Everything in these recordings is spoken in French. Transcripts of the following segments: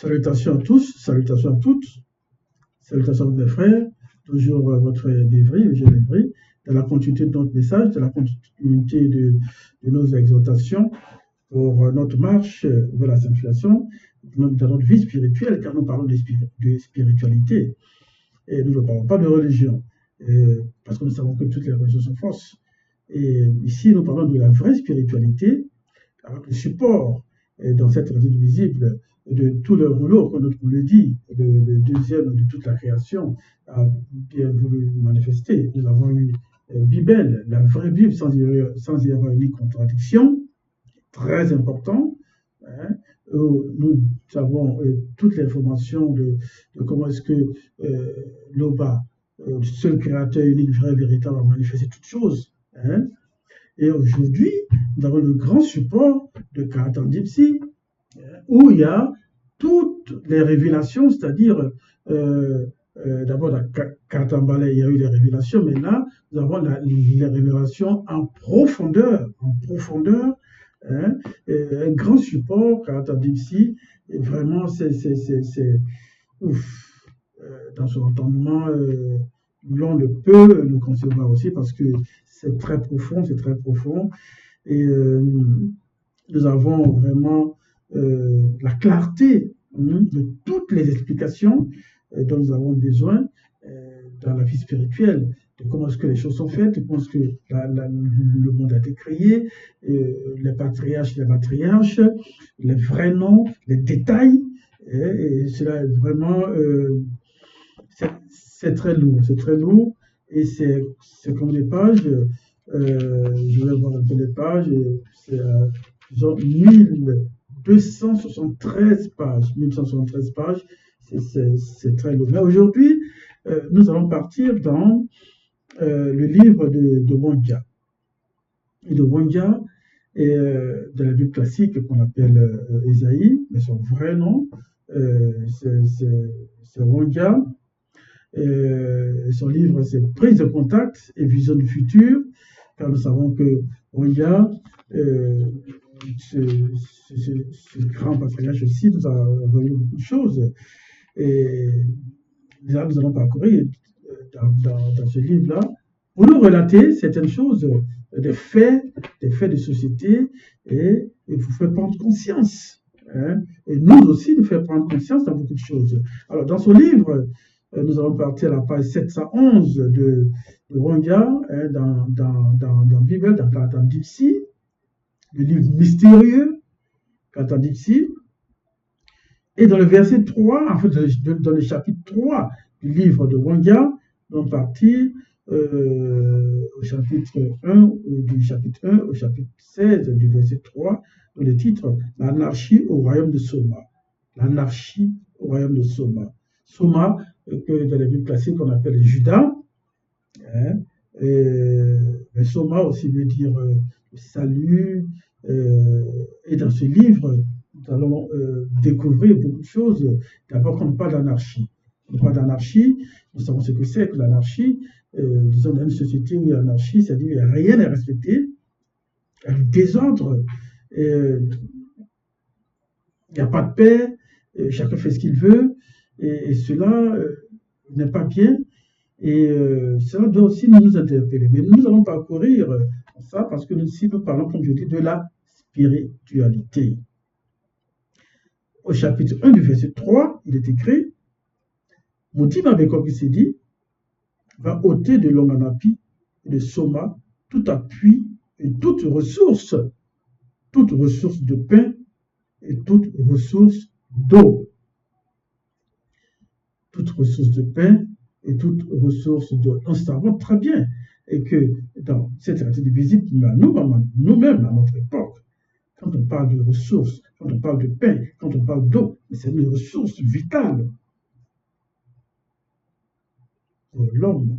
Salutations à tous, salutations à toutes, salutations à mes frères, toujours votre frère d'Evry, Eugène Evry, dans la continuité de notre message, dans la continuité de nos exhortations pour notre marche vers la sanctification, dans notre vie spirituelle, car nous parlons de spiritualité. Et nous ne parlons pas de religion, parce que nous savons que toutes les religions sont fausses. Et ici, nous parlons de la vraie spiritualité, avec le support dans cette réalité visible de tout le rouleau, comme notre le dit, le deuxième de toute la création a bien voulu manifester. Nous avons eu Bible, la vraie Bible sans erreur ni contradiction, très important. Hein, nous avons toute l'information de comment est-ce que l'Oba, seul créateur unique, vrai, véritable, a manifesté toutes choses. Hein. Et aujourd'hui, nous avons le grand support de Karatan Dipsy, où il y a toutes les révélations, c'est-à-dire, d'abord, dans Karatan Balai, il y a eu les révélations, mais là, nous avons les révélations en profondeur, hein, un grand support, Karatan Dipsy, et vraiment, c'est ouf, dans son entendement, l'on ne peut le concevoir aussi parce que c'est très profond, et nous avons vraiment la clarté de toutes les explications dont nous avons besoin dans la vie spirituelle, de comment est-ce que les choses sont faites, de comment est-ce que le monde a été créé, les patriarches, les vrais noms, les détails, et cela est vraiment... c'est très lourd, et c'est comme les pages, je vais voir un peu les pages, c'est genre 1273 pages, c'est très lourd. Mais aujourd'hui, nous allons partir dans le livre de Wondia. Et de Wondia, et de la Bible classique qu'on appelle Ésaïe, mais son vrai nom, c'est Wondia. Son livre, c'est Prise de contact et vision du futur, car nous savons que Wondia, ce grand patriarche aussi, nous a révélé beaucoup de choses. Et là, nous allons parcourir dans ce livre-là, pour nous relater certaines choses, des faits de société, et vous faire prendre conscience. Hein, et nous aussi, nous faire prendre conscience dans beaucoup de choses. Alors, dans ce livre, nous allons partir à la page 711 de Wondia, hein, dans Bible, dans Karatan Dipsy, le livre mystérieux, Karatan Dipsy, et dans le verset 3, en fait, dans le chapitre 3 du livre de Wondia, nous allons partir au chapitre 1, du chapitre 1 au chapitre 16 du verset 3, dans le titre « L'anarchie au royaume de Soma ». L'anarchie au royaume de Soma. Soma, que dans les Bibles classiques on appelle Judas, hein, mais Soma aussi veut dire salut, et dans ce livre, nous allons découvrir beaucoup de choses. D'abord, quand on parle d'anarchie. On parle d'anarchie, nous savons ce que c'est que l'anarchie. Disons, dans une société où il y a l'anarchie, c'est-à-dire que rien n'est respecté, il y a du désordre, il n'y a pas de paix, chacun fait ce qu'il veut, et cela n'est pas bien, et cela doit aussi nous interpeller. Mais nous allons parcourir ça parce que si nous parlons, comme je dis, de la spiritualité. Au chapitre 1 du verset 3, il est écrit « Maudit Mabekok qui s'est dit, va ôter de Longanapi et de Soma tout appui et toute ressource de pain et toute ressource d'eau. » Toute ressource de pain et toute ressource d'eau. Nous savons très bien et que dans cette réalité visible, nous-mêmes, à notre époque, quand on parle de ressources, quand on parle de pain, quand on parle d'eau, c'est une ressource vitale pour l'homme.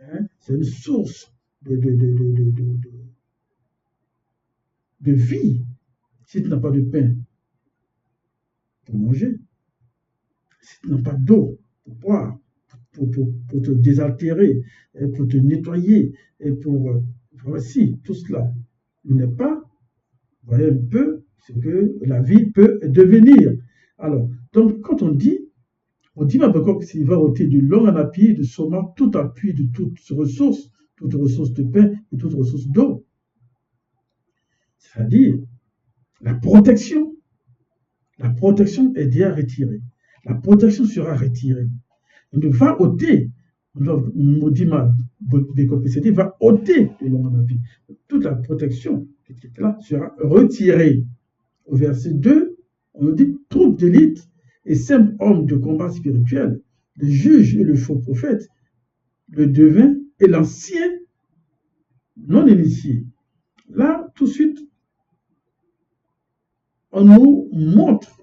Hein? C'est une source de vie. Si tu n'as pas de pain pour manger, si tu n'as pas d'eau pour boire, pour te désaltérer, pour te nettoyer, et pour voici, tout cela n'est pas, vous voyez un peu, ce que la vie peut devenir. Alors, donc, quand on dit ma bekok s'il va ôter du long en appui, de soma, tout appui de toute ressource de pain et toute ressource d'eau. C'est-à-dire, la protection est déjà retirée. La protection sera retirée. On va ôter, Modima Bekopesedi va ôter le long en appui. Toute la protection qui était là sera retirée. Au verset 2, on nous dit troupes d'élite et simples hommes de combat spirituel, le juge et le faux prophète, le devin et l'ancien non initié. Là, tout de suite, on nous montre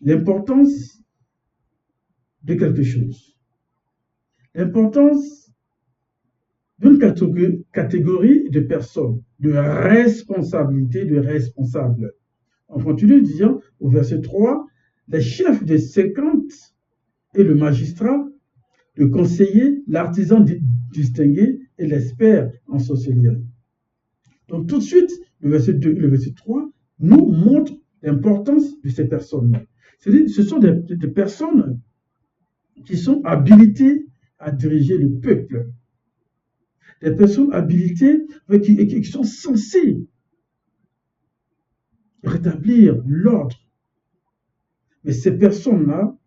l'importance de quelque chose. L'importance d'une catégorie de personnes, de responsabilité, de responsables. On continue disant au verset 3, les chefs des 50 et le magistrat, le conseiller, l'artisan distingué et l'expert en sorcellerie. Donc tout de suite, le verset 2 et le verset 3 nous montrent l'importance de ces personnes-là. C'est-à-dire, ce sont des personnes qui sont habilitées à diriger le peuple. Des personnes habilitées qui sont censées rétablir l'ordre. Mais ces personnes-là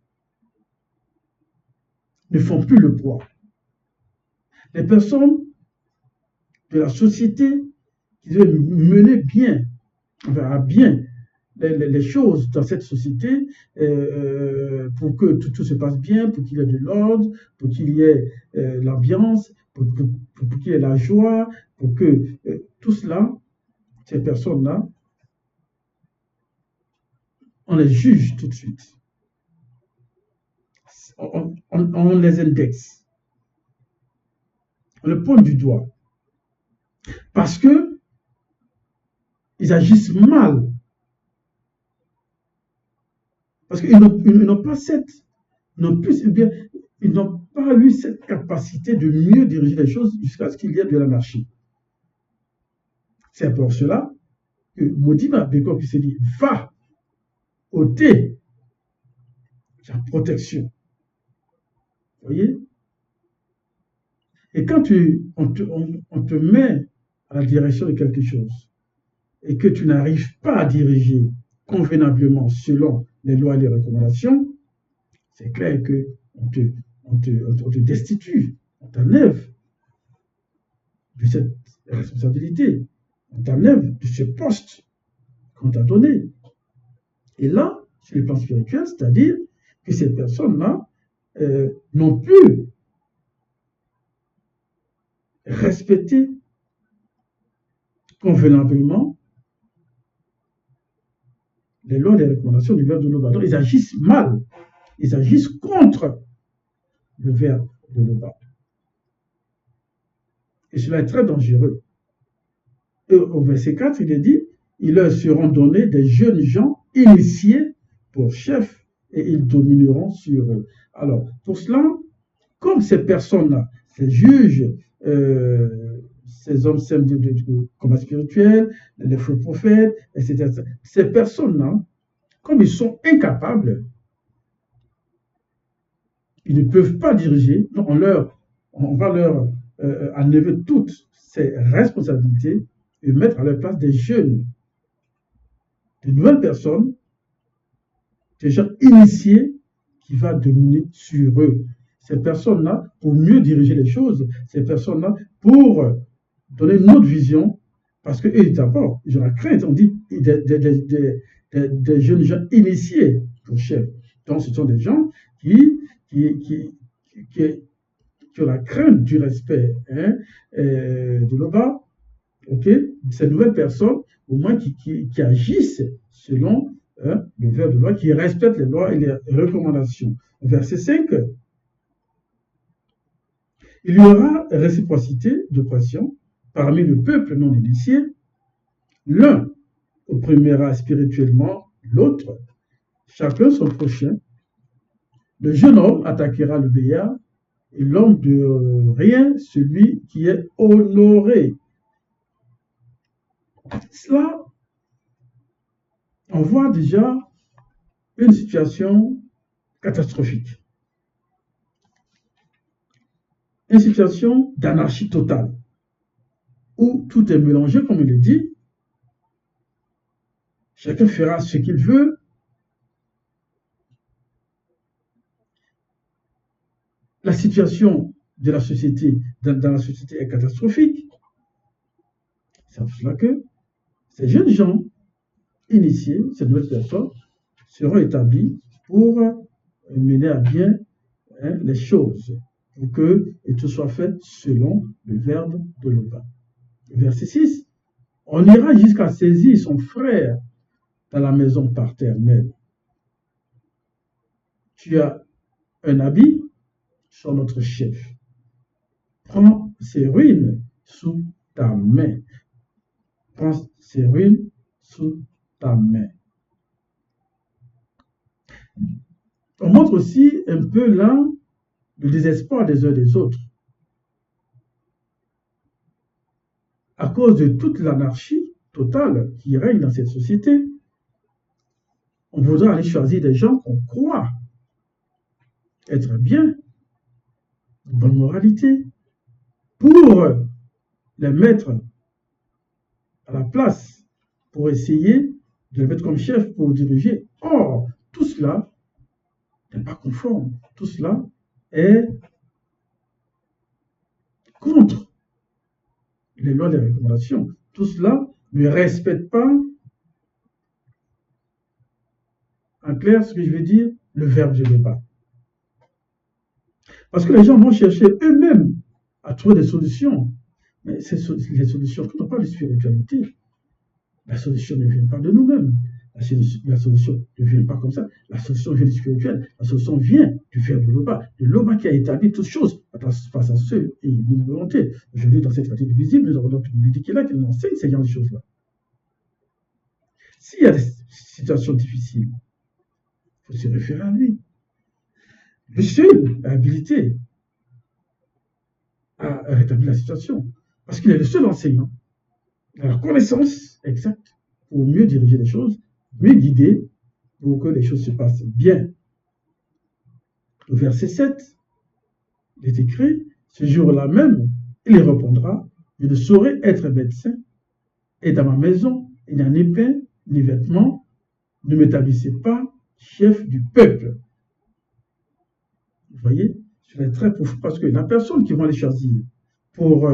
ne font plus le poids. Les personnes de la société qui doivent mener bien, à bien les choses dans cette société pour que tout se passe bien, pour qu'il y ait de l'ordre, pour qu'il y ait l'ambiance, pour qu'il y ait la joie, pour que tout cela, ces personnes-là, on les juge tout de suite. On les indexe. On les pointe du doigt. Parce que ils agissent mal. Parce qu'ils n'ont pas ils n'ont pas eu cette capacité de mieux diriger les choses jusqu'à ce qu'il y ait de l'anarchie. C'est pour cela que Modima Bekop s'est dit, va ôter la protection. Vous voyez? Et quand on te met à la direction de quelque chose et que tu n'arrives pas à diriger convenablement selon les lois et les recommandations, c'est clair qu'on te destitue, on t'enlève de cette responsabilité, on t'enlève de ce poste qu'on t'a donné. Et là, sur le plan spirituel, c'est-à-dire que ces personnes-là n'ont plus respecté convenablement les lois et les recommandations du verbe de Loba. Donc, ils agissent mal. Ils agissent contre le verbe de Loba. Et cela est très dangereux. Et au verset 4, il est dit, ils leur seront donnés des jeunes gens initiés pour chefs et ils domineront sur eux. Alors, pour cela, comme ces personnes-là, ces juges, ces hommes simples de combat spirituel, les faux prophètes, etc. Ces personnes-là, comme ils sont incapables, ils ne peuvent pas diriger, donc on va leur enlever toutes ces responsabilités et mettre à leur place des jeunes, de nouvelles personnes, des gens initiés qui vont dominer sur eux. Ces personnes-là, pour mieux diriger les choses, ces personnes-là, pour donner une autre vision, parce que d'abord, ils ont la crainte, on dit des jeunes gens initiés pour chef. Donc, ce sont des gens qui ont la crainte du respect de Loba, ces nouvelles personnes, au moins qui agissent selon le verbe de loi, qui respectent les lois et les recommandations. Verset 5, il y aura réciprocité d'oppression parmi le peuple non initié. L'un opprimera spirituellement l'autre, chacun son prochain. Le jeune homme attaquera le vieillard et l'homme de rien, celui qui est honoré. Cela, on voit déjà une situation catastrophique, une situation d'anarchie totale, où tout est mélangé, comme il le dit, chacun fera ce qu'il veut. La situation de la société, dans la société est catastrophique. C'est pour cela que ces jeunes gens initiés, ces nouvelles personnes, seront établis pour mener à bien les choses, pour que tout soit fait selon le verbe de l'Oba. Verset 6. On ira jusqu'à saisir son frère dans la maison paternelle. Tu as un habit, sur notre chef. Prends ses ruines sous ta main. Prends ses ruines sous ta main. On montre aussi un peu là le désespoir des uns des autres. À cause de toute l'anarchie totale qui règne dans cette société, on voudra aller choisir des gens qu'on croit être bien, de bonne moralité, pour les mettre à la place, pour essayer de les mettre comme chef pour diriger. Or, tout cela n'est pas conforme. Tout cela est contre les lois des recommandations. Tout cela ne respecte pas, en clair, ce que je veux dire, le verbe de débat. Parce que les gens vont chercher eux-mêmes à trouver des solutions. Mais les solutions qui n'ont pas de spiritualité, la solution ne vient pas de nous-mêmes. La solution ne vient pas comme ça. La solution vient du spirituel. La solution vient du verbe de l'Oba qui a établi toutes choses face à ceux et une volonté. Aujourd'hui, dans cette partie visible, nous avons donc une unité qui est là, qui nous enseigne ces choses-là. S'il y a des situations difficiles, il faut se référer à lui. Le seul a habilité à rétablir la situation. Parce qu'il est le seul enseignant. Il a la connaissance exacte pour mieux diriger les choses, mieux guider pour que les choses se passent bien. Au verset 7, il est écrit, ce jour-là même, il répondra, je ne saurais être médecin, et dans ma maison, il n'y a ni pain, ni vêtements, ne m'établissez pas chef du peuple. Vous voyez, je vais très profond parce que la personne qui va les choisir pour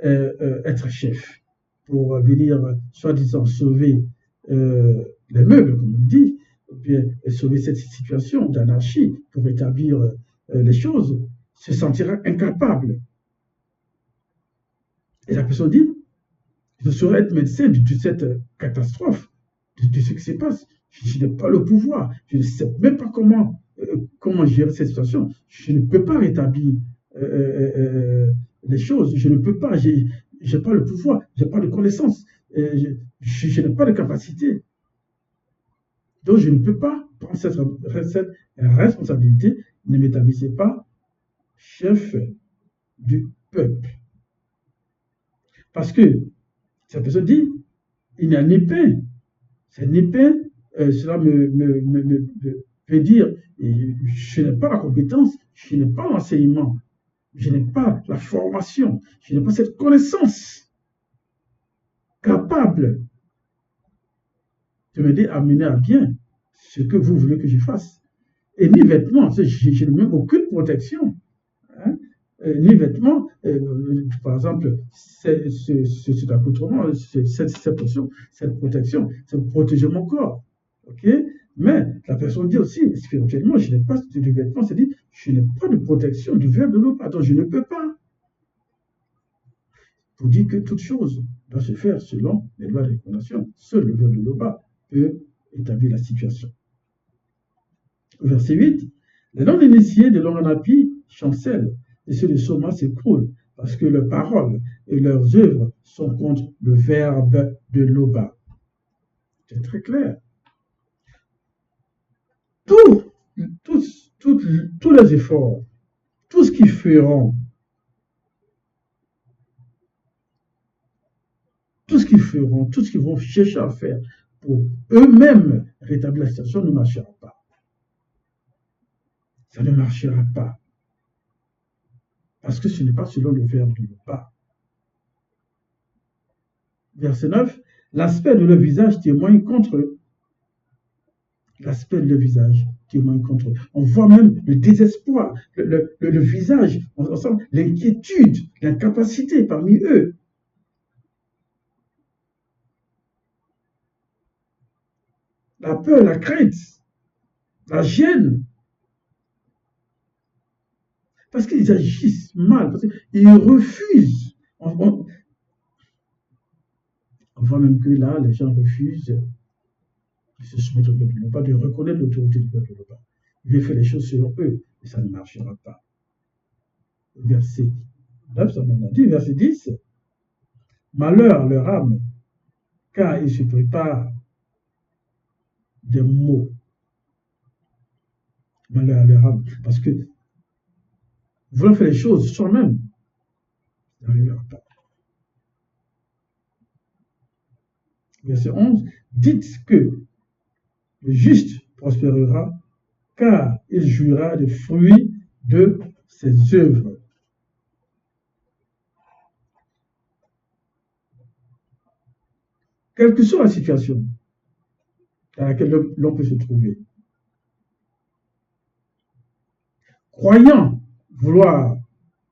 être chef, pour venir, soi-disant, sauver les meubles, comme on dit, bien, sauver cette situation d'anarchie pour établir les choses, se sentira incapable. Et la personne dit, je saurais être médecin de cette catastrophe, de ce qui se passe. Je n'ai pas le pouvoir. Je ne sais même pas comment gérer cette situation. Je ne peux pas rétablir les choses. Je ne peux pas. Je n'ai pas le pouvoir. Je n'ai pas de connaissances. Je n'ai pas de capacité. Donc, je ne peux pas prendre cette responsabilité. Ne m'établissez pas chef du peuple. Parce que cette personne dit, il n'y a ni pain. C'est ni pain, cela me veut dire, je n'ai pas la compétence, je n'ai pas l'enseignement, je n'ai pas la formation, je n'ai pas cette connaissance capable de m'aider à mener à bien ce que vous voulez que je fasse. Et ni vêtements, je n'ai même aucune protection. Hein? Ni vêtements, par exemple, cet accoutrement, cette protection, ça me protège mon corps. Ok? Mais la personne dit aussi, spirituellement, je n'ai pas de vêtements, c'est-à-dire, je n'ai pas de protection du verbe de l'Oba, donc je ne peux pas. Pour dire que toute chose doit se faire selon les lois de recommandation. Seul le verbe de l'Oba peut établir la situation. Verset 8, les non-initiés de l'Oranapi chancellent et ceux de Soma s'écroulent parce que leurs paroles et leurs œuvres sont contre le verbe de l'Oba. C'est très clair. Tous les efforts, tout ce qu'ils feront, tout ce qu'ils vont chercher à faire pour eux-mêmes rétablir la situation ne marchera pas. Ça ne marchera pas. Parce que ce n'est pas selon le verbe de pas. Verset 9, l'aspect de leur visage témoigne contre eux. L'aspect de leur visage témoigne contre eux. On voit même le désespoir, le visage, on sent l'inquiétude, l'incapacité parmi eux. La peur, la crainte, la gêne. Parce qu'ils agissent mal, parce qu'ils refusent. On voit même que là, les gens refusent de se soumettre au peuple de Loba, de reconnaître l'autorité du peuple de Loba. Ils veulent faire les choses selon eux, et ça ne marchera pas. Verset 9, ça m'en a dit, verset 10. Malheur à leur âme, car ils se préparent des mots. Malheur à leur âme, parce que vouloir faire les choses soi-même, ça n'arrivera pas. Verset 11, dites que le juste prospérera, car il jouira des fruits de ses œuvres. Quelle que soit la situation dans laquelle l'on peut se trouver, croyant vouloir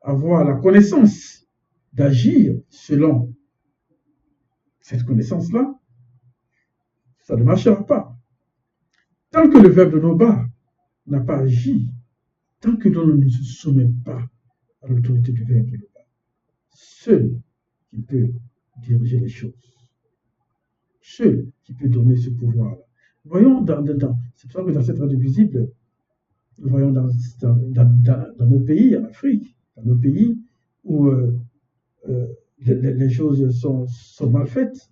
avoir la connaissance d'agir selon cette connaissance-là, ça ne marchera pas. Tant que le verbe de Loba n'a pas agi, tant que l'on ne se soumet pas à l'autorité du verbe de Loba, seul qui peut diriger les choses, seul qui peut donner ce pouvoir-là. Voyons c'est pour ça que dans cette radio visible, nous voyons dans nos pays, en Afrique, dans nos pays où les choses sont mal faites,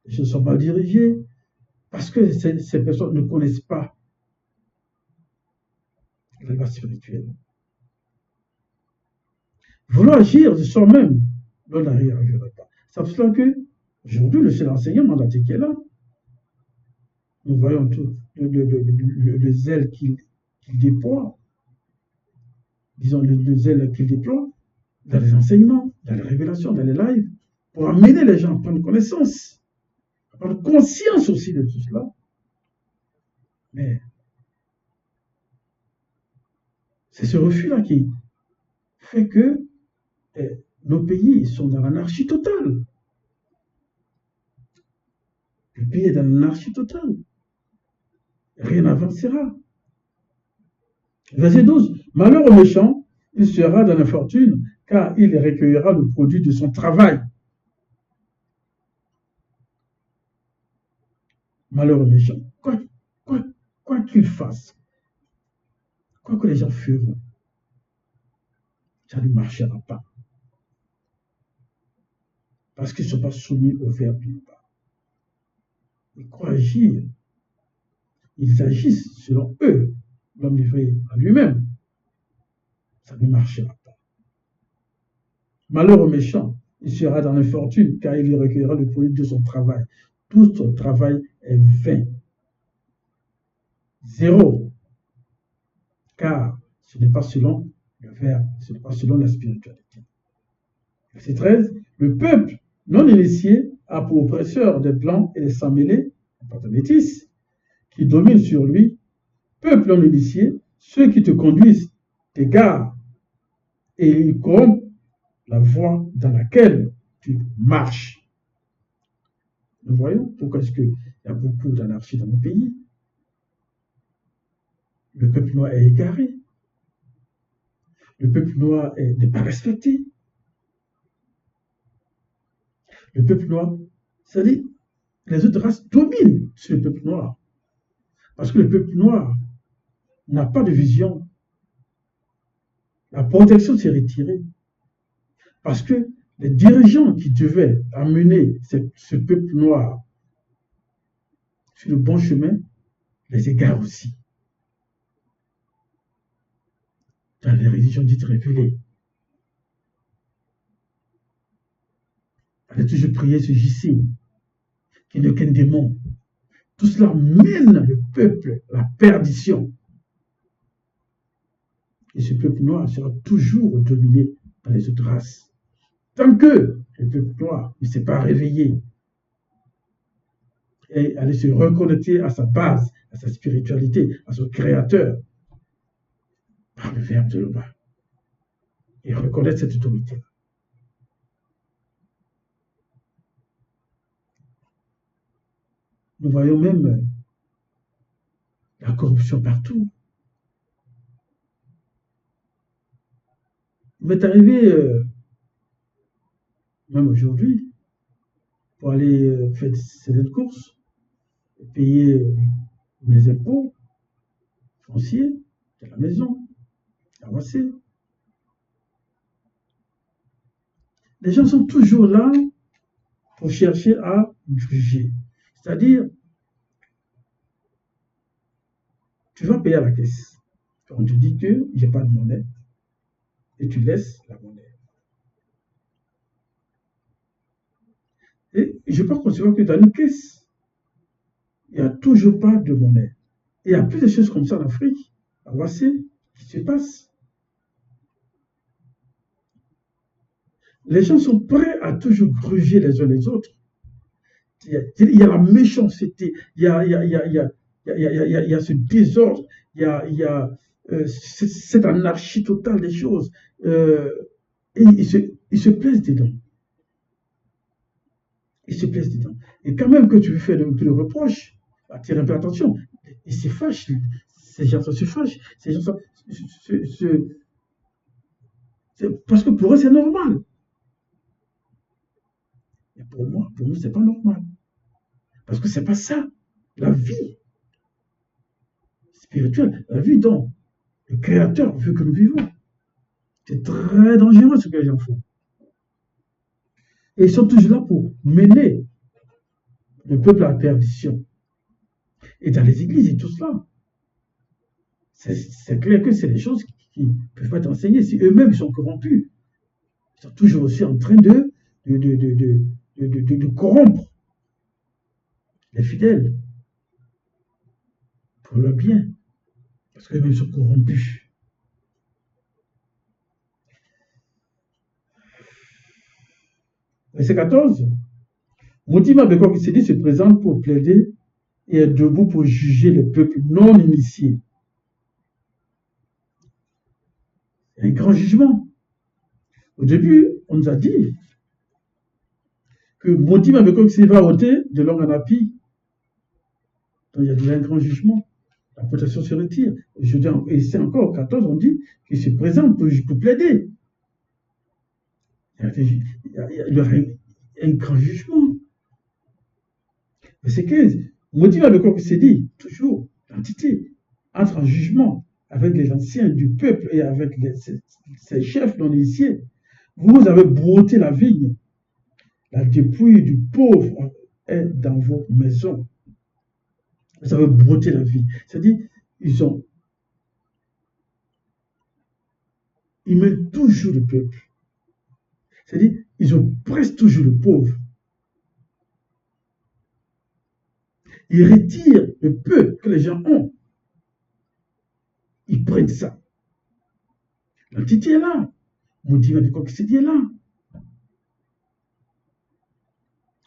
les choses sont mal dirigées, parce que ces personnes ne connaissent pas la loi spirituelle. Vouloir agir de soi-même, l'on n'arrivera pas. C'est pour cela que, aujourd'hui, le seul enseignant mandaté qui est là, nous voyons tout le zèle qu'il déploie, disons le zèle qu'il déploie dans les enseignements, dans les révélations, dans les lives, pour amener les gens à prendre connaissance, à prendre conscience aussi de tout cela. Mais c'est ce refus-là qui fait que nos pays sont dans l'anarchie totale. Le pays est dans l'anarchie totale. Rien n'avancera. Verset 12. Malheur au méchant, il sera dans l'infortune, car il recueillera le produit de son travail. Malheur au méchant. Quoi qu'il fasse, quoi que les gens feront, ça ne marchera pas. Parce qu'ils ne sont pas soumis au verbe du bas. Ils croient agir. Ils agissent selon eux, l'homme livré à lui-même. Ça ne marchera pas. Malheur au méchant, il sera dans l'infortune, car il y recueillera le produit de son travail. Tout son travail est vain. Zéro. Car ce n'est pas selon le verbe, ce n'est pas selon la spiritualité. Verset 13. Le peuple non initié a pour oppresseur des blancs et des sans-mêlés, des métis, qui dominent sur lui. Peuple non initié, ceux qui te conduisent t'égarent et ils corrompent la voie dans laquelle tu marches. Nous voyons pourquoi est-ce qu'il y a beaucoup d'anarchie dans nos pays. Le peuple noir est égaré. Le peuple noir n'est pas respecté. Le peuple noir, c'est-à-dire les autres races dominent sur le peuple noir. Parce que le peuple noir n'a pas de vision. La protection s'est retirée. Parce que les dirigeants qui devaient amener ce peuple noir sur le bon chemin les égarent aussi. Dans les religions dites révélées. On a toujours prié ce JC, qui n'est qu'un démon. Tout cela mène le peuple à la perdition. Et ce peuple noir sera toujours dominé par les autres races. Tant que le peuple noir ne s'est pas réveillé et aller se reconnecter à sa base, à sa spiritualité, à son créateur, par le verbe de l'Oba, et reconnaître cette autorité. Nous voyons même la corruption partout. Il m'est arrivé, même aujourd'hui, pour aller faire cette course, payer mes impôts fonciers de la maison, avancer. Les gens sont toujours là pour chercher à juger. C'est-à-dire, tu vas payer à la caisse. On te dit que j'ai pas de monnaie et tu laisses la monnaie. Et je peux concevoir que dans une caisse, il n'y a toujours pas de monnaie. Et il y a plus de choses comme ça en Afrique, à Ouassé, qui se passent. Les gens sont prêts à toujours gruger les uns les autres. Il y a la méchanceté, il y a ce désordre, il y a cette anarchie totale des choses. Et ils se plaisent dedans. Ils se plaisent dedans. Et quand même que tu lui fais le reproche, attire un peu l'attention. Ils se fâchent. Ces gens se fâchent. Ces gens parce que pour eux, c'est normal. Et pour nous, c'est pas normal. Parce que c'est pas ça. La vie spirituelle, la vie dont le Créateur veut que nous vivons. C'est très dangereux ce que les gens font. Et ils sont toujours là pour mener le peuple à la perdition. Et dans les églises et tout cela, c'est clair que c'est des choses qui ne peuvent pas être enseignées. Si eux-mêmes ils sont corrompus, ils sont toujours aussi en train de corrompre les fidèles pour leur bien, parce qu'eux-mêmes sont corrompus. Verset 14. Motima Bekor Kisedi se présente pour plaider et est debout pour juger les peuples non initiés. Il y a un grand jugement. Au début, on nous a dit que Motima Bekor Kisedi va ôter de l'Organapi. Donc il y a déjà un grand jugement. La protection se retire. Et c'est encore au 14, on dit qu'il se présente pour plaider. Il y aura un grand jugement. Verset 15. Motima Bekor Kisedi, toujours, l'entité, entre en jugement avec les anciens du peuple et avec ses chefs non initiés. Vous avez brouté la vigne. La dépouille du pauvre est dans vos maisons. Vous avez brouté la vie. C'est-à-dire, ils mènent toujours le peuple. C'est-à-dire, ils oppressent toujours le pauvre. Ils retirent le peu que les gens ont. Ils prennent ça. L'entité est là. Motima Bekor Kisedi est là.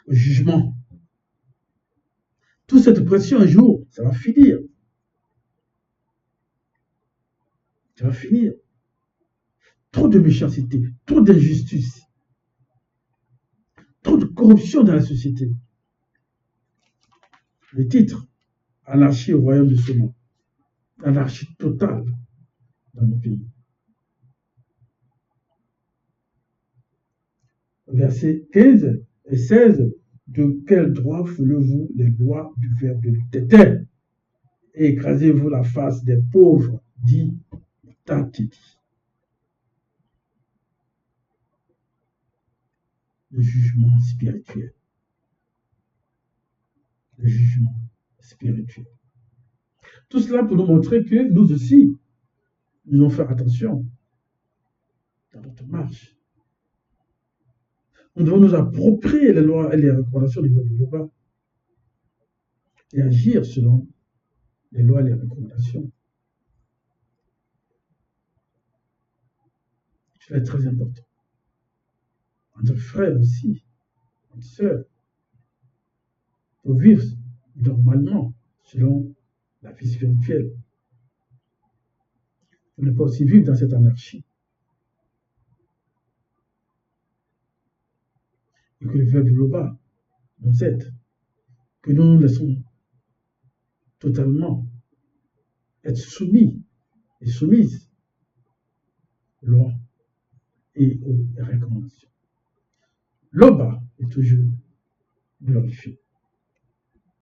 Au jugement. Toute cette pression, un jour, ça va finir. Ça va finir. Trop de méchanceté, trop d'injustice, trop de corruption dans la société. Le titre, anarchie au royaume de ce monde. Anarchie totale dans nos pays. Versets 15 et 16. De quel droit foulez-vous les lois du Verbe de l'Éternel et écrasez-vous la face des pauvres, dit Tatiti. Le jugement spirituel. Le jugement spirituel. Tout cela pour nous montrer que nous aussi, nous devons faire attention dans notre marche. Nous devons nous approprier les lois et les recommandations du Verbe de l'Éternel. et agir selon les lois et les recommandations. C'est très important. Entre frères aussi, entre sœurs, pour vivre normalement selon la vie spirituelle. Pour ne pas aussi vivre dans cette anarchie. Et que le verbe global nous aide, que nous nous laissons totalement être soumis et soumises aux lois et aux recommandations. L'Oba est toujours glorifié.